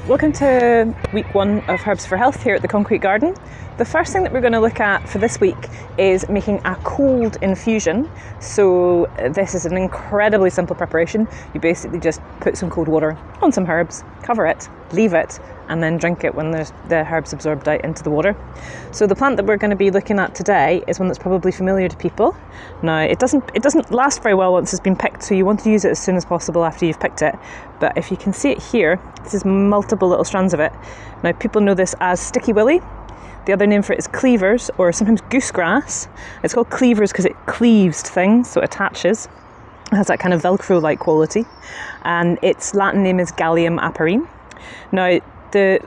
Welcome to week 1 of Herbs for Health here at the Concrete Garden. The first thing that we're going to look at for this week is making a cold infusion. So this is an incredibly simple preparation. You basically just put some cold water on some herbs, cover it, leave it, and then drink it when the herbs absorbed out into the water. So the plant that we're going to be looking at today is one that's probably familiar to people. Now it doesn't last very well once it's been picked, so you want to use it as soon as possible after you've picked it. But if you can see it here, this is multiple little strands of it. Now people know this as sticky willy. The other name for it is Cleavers, or sometimes goosegrass. It's called Cleavers because it cleaves to things, so it attaches. It has that kind of Velcro-like quality. And its Latin name is Gallium aparine. Now, the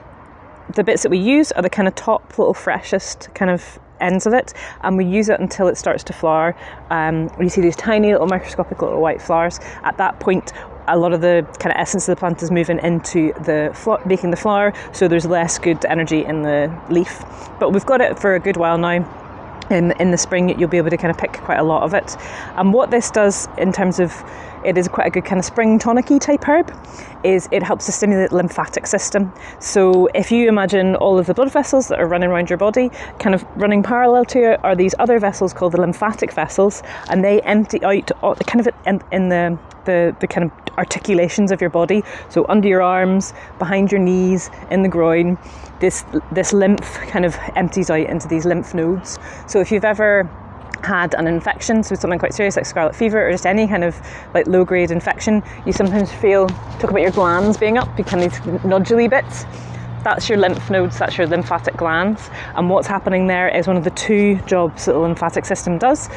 bits that we use are the kind of top little freshest kind of ends of it, and we use it until it starts to flower. You see these tiny little microscopic little white flowers. At that point, a lot of the kind of essence of the plant is moving into making the flower, so there's less good energy in the leaf. But we've got it for a good while now. In the spring, you'll be able to kind of pick quite a lot of it. And what this does in terms of, it is quite a good kind of spring tonic-y type herb, is it helps to stimulate the lymphatic system. So if you imagine all of the blood vessels that are running around your body, kind of running parallel to it are these other vessels called the lymphatic vessels, and they empty out kind of in the kind of articulations of your body. So under your arms, behind your knees, in the groin, this lymph kind of empties out into these lymph nodes. So if you've ever had an infection, so something quite serious like scarlet fever or just any kind of like low-grade infection, you sometimes talk about your glands being up, you kind of these noduley bits. That's your lymph nodes, that's your lymphatic glands. And what's happening there is one of the two jobs that the lymphatic system does.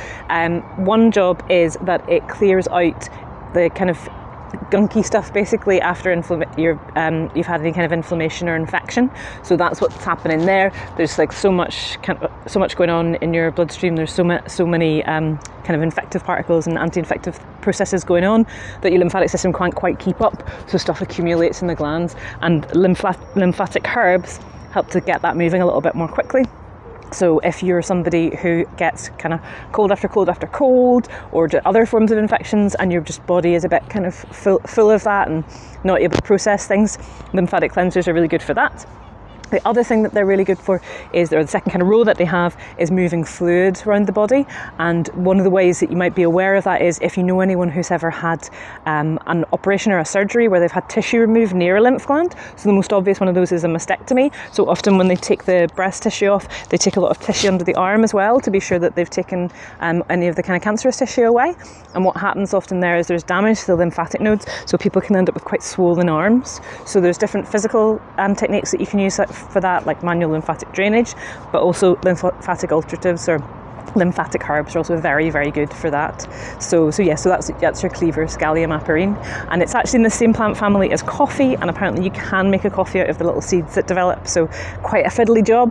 One job is that it clears out the kind of gunky stuff basically after you've had any kind of inflammation or infection. So that's what's happening there. There's like so much going on in your bloodstream. There's so many kind of infective particles and anti-infective processes going on that your lymphatic system can't quite keep up. So stuff accumulates in the glands, and lymphatic herbs help to get that moving a little bit more quickly. So if you're somebody who gets kind of cold after cold after cold, or other forms of infections, and your just body is a bit kind of full of that and not able to process things, lymphatic cleansers are really good for that. The other thing that they're really good for is, or the second kind of role that they have, is moving fluid around the body. And one of the ways that you might be aware of that is if you know anyone who's ever had an operation or a surgery where they've had tissue removed near a lymph gland. So the most obvious one of those is a mastectomy. So often when they take the breast tissue off, they take a lot of tissue under the arm as well to be sure that they've taken any of the kind of cancerous tissue away. And what happens often there is there's damage to the lymphatic nodes, so people can end up with quite swollen arms. So there's different physical techniques that you can use for that, like manual lymphatic drainage, but also lymphatic alteratives or lymphatic herbs are also very, very good for that. So that's your Cleavers, Gallium aparine, and it's actually in the same plant family as coffee, and apparently you can make a coffee out of the little seeds that develop, so quite a fiddly job,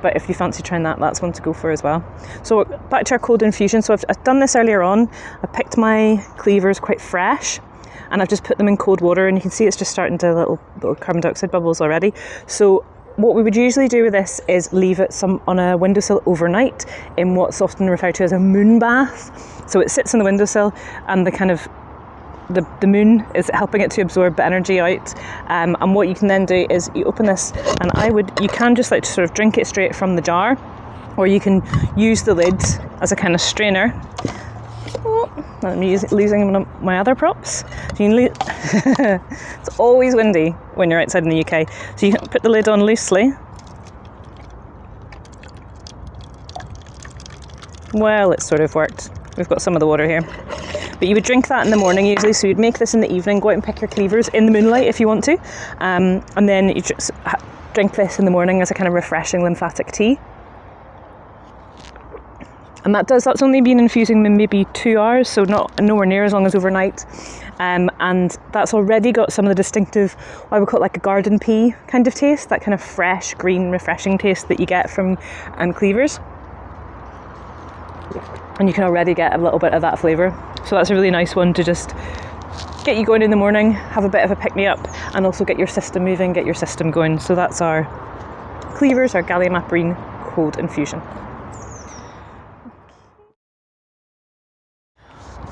but if you fancy trying that, that's one to go for as well. So back to our cold infusion. So I've done this earlier on. I picked my Cleavers quite fresh, and I've just put them in cold water, and you can see it's just starting to little carbon dioxide bubbles already. So what we would usually do with this is leave it on a windowsill overnight in what's often referred to as a moon bath. So it sits on the windowsill, and the moon is helping it to absorb the energy out. And what you can then do is you open this, and you can just like sort of drink it straight from the jar, or you can use the lid as a kind of strainer. I'm losing one of my other props. So it's always windy when you're outside in the UK. So you can put the lid on loosely. Well, it's sort of worked. We've got some of the water here. But you would drink that in the morning usually, so you'd make this in the evening, go out and pick your Cleavers in the moonlight if you want to. And then you just drink this in the morning as a kind of refreshing lymphatic tea. And that's only been infusing maybe 2 hours, so nowhere near as long as overnight. And that's already got some of the distinctive, what I would call like a garden pea kind of taste, that kind of fresh, green, refreshing taste that you get from Cleavers. And you can already get a little bit of that flavour. So that's a really nice one to just get you going in the morning, have a bit of a pick-me-up, and also get your system moving, get your system going. So that's our Cleavers, our Gallium aparine cold infusion.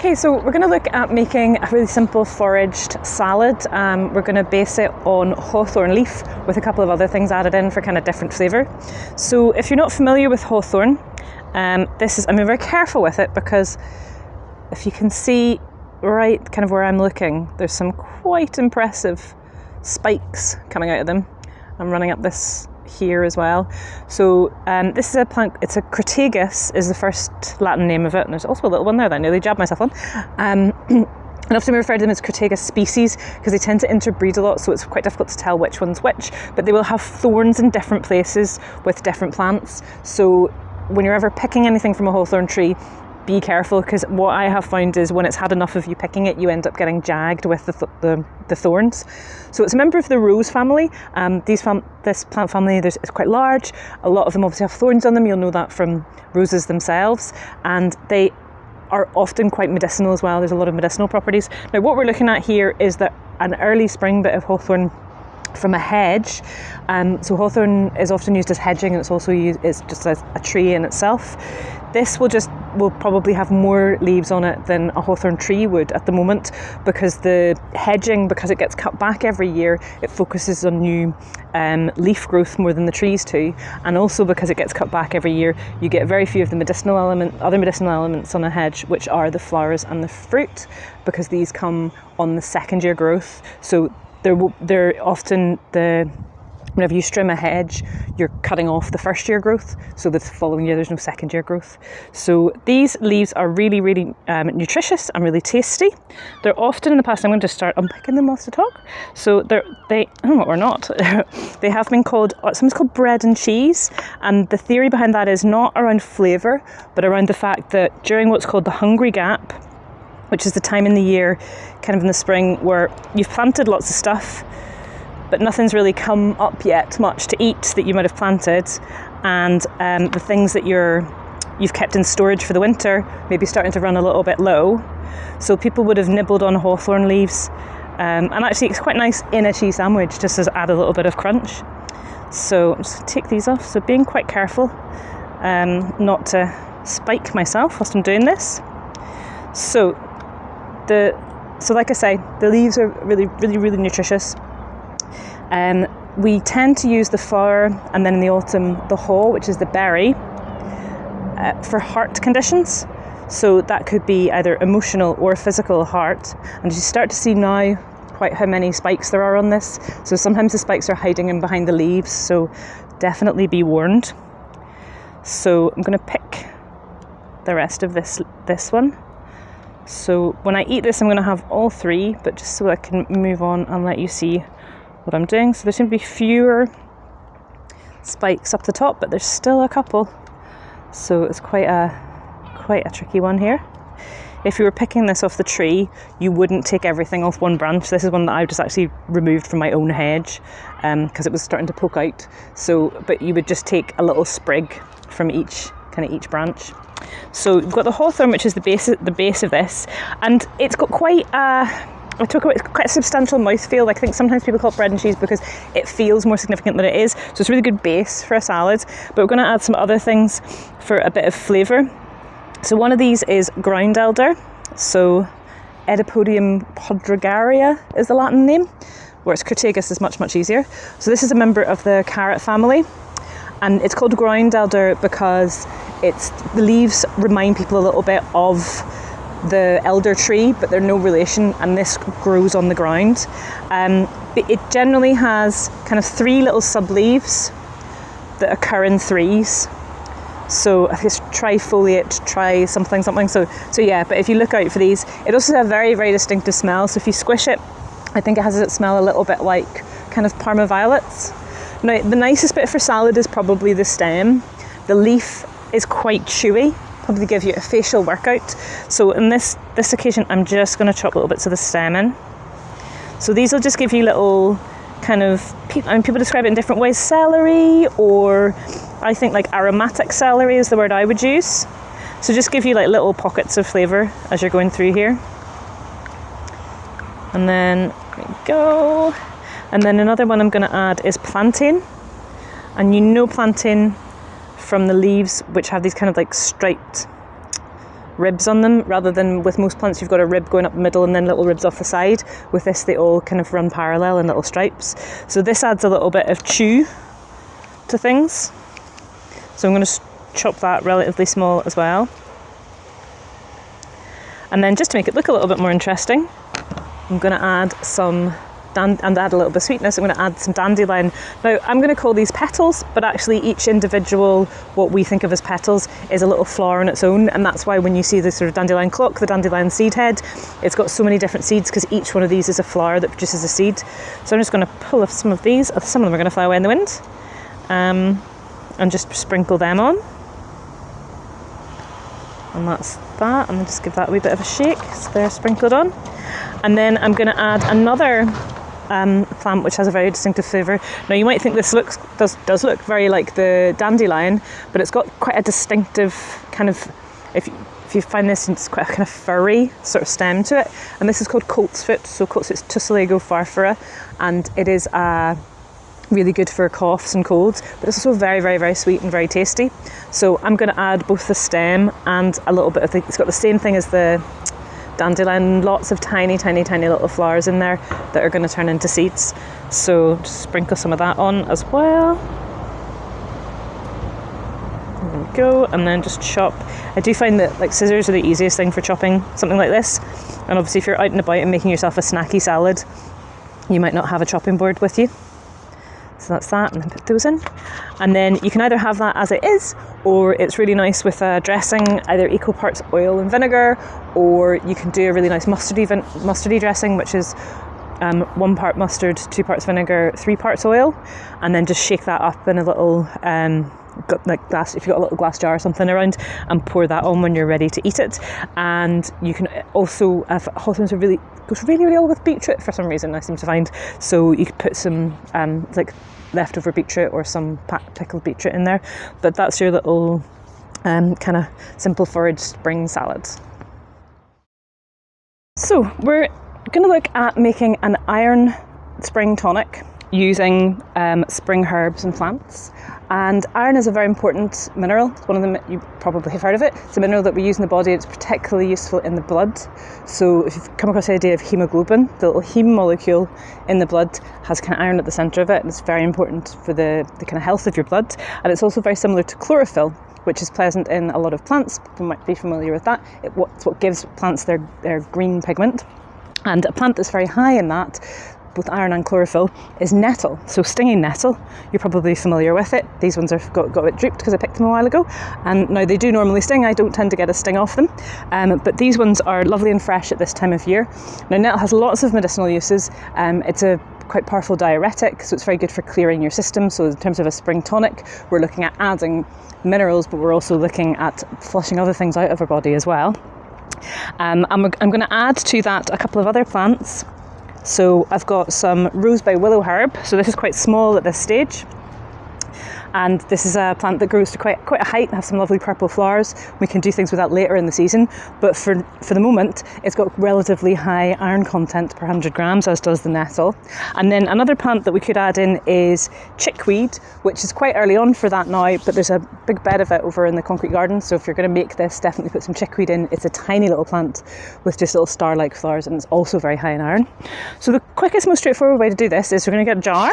Okay, so we're going to look at making a really simple foraged salad. We're going to base it on hawthorn leaf with a couple of other things added in for kind of different flavour. So if you're not familiar with hawthorn, I'm very careful with it because if you can see right kind of where I'm looking, there's some quite impressive spikes coming out of them. I'm running up this here as well. So this is a plant, it's a Crataegus is the first Latin name of it, and there's also a little one there that I nearly jabbed myself on. And often we refer to them as Crataegus species because they tend to interbreed a lot, so it's quite difficult to tell which one's which, but they will have thorns in different places with different plants. So when you're ever picking anything from a hawthorn tree, be careful, because what I have found is when it's had enough of you picking it, you end up getting jagged with the thorns. So it's a member of the rose family. This plant family it's quite large. A lot of them obviously have thorns on them. You'll know that from roses themselves, and they are often quite medicinal as well. There's a lot of medicinal properties. Now what we're looking at here is that an early spring bit of hawthorn from a hedge. So hawthorn is often used as hedging, and it's also used it's just as a tree in itself. This will probably have more leaves on it than a hawthorn tree would at the moment, because the hedging, because it gets cut back every year, it focuses on new leaf growth more than the trees do, and also because it gets cut back every year, you get very few of the other medicinal elements on a hedge, which are the flowers and the fruit, because these come on the second year growth. So they're often whenever you trim a hedge, you're cutting off the first year growth, so the following year there's no second year growth. So these leaves are really, really nutritious and really tasty. They're often, in the past, I'm going to start unpicking them whilst I talk. So they have been called, sometimes called bread and cheese, and the theory behind that is not around flavour, but around the fact that during what's called the hungry gap, which is the time in the year, kind of in the spring, where you've planted lots of stuff, but nothing's really come up yet much to eat that you might have planted, and the things that you've kept in storage for the winter may be starting to run a little bit low. So people would have nibbled on hawthorn leaves, and actually it's quite nice in a cheese sandwich just to add a little bit of crunch. So I'm just going to take these off, so being quite careful not to spike myself whilst I'm doing this. So like I say, the leaves are really, really, really nutritious. We tend to use the flower, and then in the autumn the haw, which is the berry, for heart conditions. So that could be either emotional or physical heart. And you start to see now quite how many spikes there are on this. So sometimes the spikes are hiding in behind the leaves, so definitely be warned. So I'm going to pick the rest of this one. So when I eat this, I'm going to have all three, but just so I can move on and let you see what I'm doing. So there seem to be fewer spikes up the top, but there's still a couple. So it's quite a tricky one here. If you were picking this off the tree, you wouldn't take everything off one branch. This is one that I've just actually removed from my own hedge because it was starting to poke out. So, but you would just take a little sprig from each branch. So you've got the hawthorn, which is the base of this, and it's got quite it's quite a substantial mouthfeel. Like, I think sometimes people call it bread and cheese because it feels more significant than it is. So it's a really good base for a salad. But we're going to add some other things for a bit of flavour. So one of these is ground elder. So Oedipodium podragaria is the Latin name, whereas Crataegus is much, much easier. So this is a member of the carrot family, and it's called ground elder because the leaves remind people a little bit of the elder tree, but they're no relation, and this grows on the ground. It generally has kind of three little sub-leaves that occur in threes. So I think it's trifoliate, try something. So yeah, but if you look out for these, it also has a very, very distinctive smell. So if you squish it, I think it has it smell a little bit like kind of Parma violets. Now, the nicest bit for salad is probably the stem. The leaf is quite chewy, probably give you a facial workout. So in this occasion, I'm just going to chop little bits of the stem in. So these will just give you little kind of, people describe it in different ways, celery, or I think like aromatic celery is the word I would use. So just give you like little pockets of flavour as you're going through here. And then, there we go. And then another one I'm going to add is plantain. And you know plantain from the leaves, which have these kind of like striped ribs on them, rather than with most plants you've got a rib going up the middle and then little ribs off the side. With this they all kind of run parallel in little stripes. So this adds a little bit of chew to things. So I'm going to chop that relatively small as well. And then just to make it look a little bit more interesting, I'm going to add some and add a little bit of sweetness. I'm going to add some dandelion. Now I'm going to call these petals, but actually each individual, what we think of as petals, is a little flower on its own, and that's why when you see the sort of dandelion clock, the dandelion seed head, it's got so many different seeds because each one of these is a flower that produces a seed. So I'm just going to pull off some of these. Some of them are going to fly away in the wind, and just sprinkle them on. And that's that, and then just give that a wee bit of a shake so they're sprinkled on. And then I'm going to add another plant which has a very distinctive flavour. Now you might think this does look very like the dandelion, but it's got quite a distinctive kind of, if you find this, it's quite a kind of furry sort of stem to it. And this is called coltsfoot, so coltsfoot's Tussilago farfara, and it is really good for coughs and colds, but it's also very, very, very sweet and very tasty. So I'm going to add both the stem and a little bit of it's got the same thing as the dandelion, lots of tiny, tiny, tiny little flowers in there that are going to turn into seeds. So just sprinkle some of that on as well. There we go, and then just chop. I do find that like scissors are the easiest thing for chopping something like this, and obviously if you're out and about and making yourself a snacky salad, you might not have a chopping board with you. So that's that, and then put those in. And then you can either have that as it is, or it's really nice with a dressing, either equal parts oil and vinegar, or you can do a really nice mustardy dressing, which is 1 part mustard, 2 parts vinegar, 3 parts oil, and then just shake that up in a little glass, if you've got a little glass jar or something around, and pour that on when you're ready to eat it. And you can also, goes really, really well with beetroot for some reason, I seem to find. So you could put some like leftover beetroot or some pickled beetroot in there. But that's your little kind of simple forage spring salad. So we're going to look at making an iron spring tonic using spring herbs and plants. And iron is a very important mineral. It's one of them, you probably have heard of it. It's a mineral that we use in the body. It's particularly useful in the blood. So if you've come across the idea of hemoglobin, the little heme molecule in the blood has kind of iron at the centre of it, and it's very important for the kind of health of your blood. And it's also very similar to chlorophyll, which is present in a lot of plants. People might be familiar with that. It's what gives plants their green pigment. And a plant that's very high in that, both iron and chlorophyll, is nettle. So stinging nettle, you're probably familiar with it. These ones have got a bit drooped because I picked them a while ago. And now they do normally sting. I don't tend to get a sting off them. But these ones are lovely and fresh at this time of year. Now nettle has lots of medicinal uses. It's a quite powerful diuretic, so it's very good for clearing your system. So in terms of a spring tonic, we're looking at adding minerals, but we're also looking at flushing other things out of our body as well. I'm going to add to that a couple of other plants. So I've got some rose by willow herb. So this is quite small at this stage. And this is a plant that grows to quite a height, has some lovely purple flowers. We can do things with that later in the season, but for the moment, it's got relatively high iron content per 100 grams, as does the nettle. And then another plant that we could add in is chickweed, which is quite early on for that now, but there's a big bed of it over in the concrete garden. So if you're going to make this, definitely put some chickweed in. It's a tiny little plant with just little star-like flowers, and it's also very high in iron. So the quickest, most straightforward way to do this is we're going to get a jar.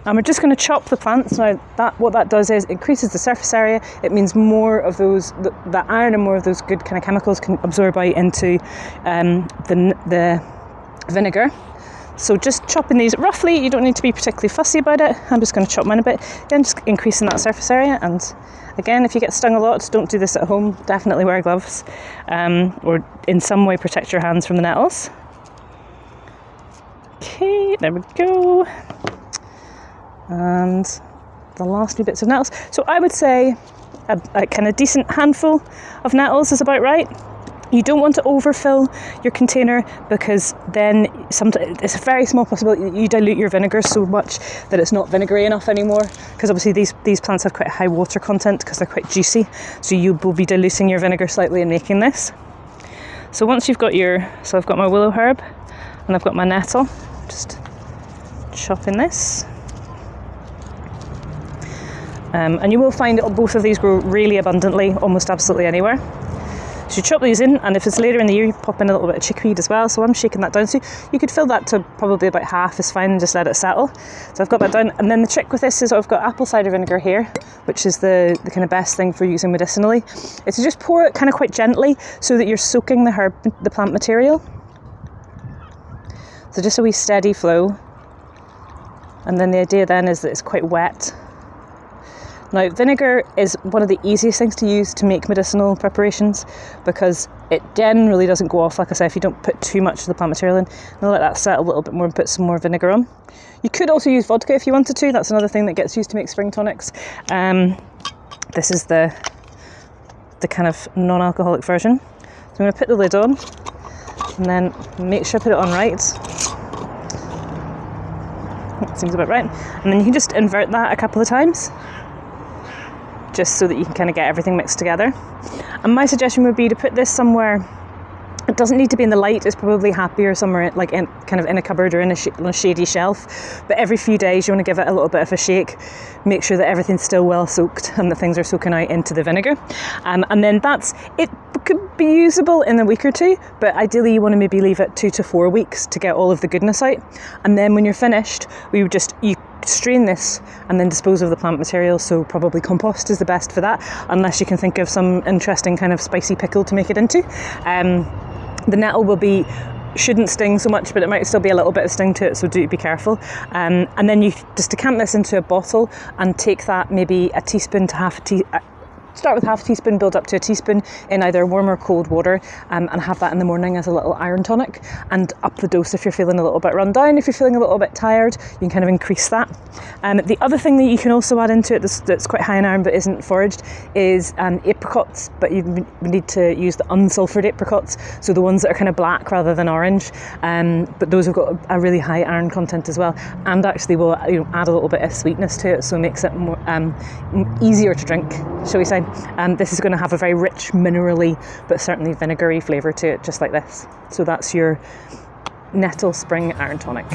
And we're just going to chop the plants. Now, what that does is increases the surface area. It means more of those, that iron and more of those good kind of chemicals can absorb out into the vinegar. So just chopping these roughly, you don't need to be particularly fussy about it. I'm just going to chop mine a bit. Again, just increasing that surface area. And again, if you get stung a lot, don't do this at home. Definitely wear gloves, or in some way protect your hands from the nettles. Okay, there we go. And the last few bits of nettles. So I would say a kind of decent handful of nettles is about right. You don't want to overfill your container, because then sometimes it's a very small possibility that you dilute your vinegar so much that it's not vinegary enough anymore, because obviously these plants have quite high water content because they're quite juicy, so you will be diluting your vinegar slightly in making this. So once you've got so I've got my willow herb and I've got my nettle, just chopping this. And you will find both of these grow really abundantly, almost absolutely anywhere. So you chop these in, and if it's later in the year, you pop in a little bit of chickweed as well. So I'm shaking that down. So you could fill that to probably about half is fine and just let it settle. So I've got that down. And then the trick with this is I've got apple cider vinegar here, which is the kind of best thing for using medicinally. Is to just pour it kind of quite gently so that you're soaking the plant material. So just a wee steady flow. And then the idea then is that it's quite wet. Now, vinegar is one of the easiest things to use to make medicinal preparations because it generally doesn't go off, like I say, if you don't put too much of the plant material in. I'll let that settle a little bit more and put some more vinegar on. You could also use vodka if you wanted to. That's another thing that gets used to make spring tonics. This is the kind of non-alcoholic version. So I'm going to put the lid on and then make sure I put it on right. That seems about right. And then you can just invert that a couple of times, just so that you can kind of get everything mixed together. And my suggestion would be to put this somewhere. It doesn't need to be in the light. It's probably happier somewhere like in a cupboard or on a shady shelf. But every few days you want to give it a little bit of a shake. Make sure that everything's still well soaked and that things are soaking out into the vinegar. And then it could be usable in a week or two, but ideally you want to maybe leave it 2 to 4 weeks to get all of the goodness out. And then when you're finished, you strain this and then dispose of the plant material. So probably compost is the best for that, unless you can think of some interesting kind of spicy pickle to make it into. The nettle shouldn't sting so much, but it might still be a little bit of sting to it, so do be careful. And then you just decant this into a bottle and take that maybe a teaspoon to half a teaspoon. Start with half a teaspoon, build up to a teaspoon in either warm or cold water, and have that in the morning as a little iron tonic, and up the dose if you're feeling a little bit run down. If you're feeling a little bit tired, you can kind of increase that. The other thing that you can also add into it that's quite high in iron but isn't foraged is apricots, but you need to use the unsulfured apricots, so the ones that are kind of black rather than orange, but those have got a really high iron content as well, and actually will add a little bit of sweetness to it, so it makes it more easier to drink, shall we say. This is going to have a very rich minerally but certainly vinegary flavour to it, just like this. So that's your Nettle Spring Iron Tonic.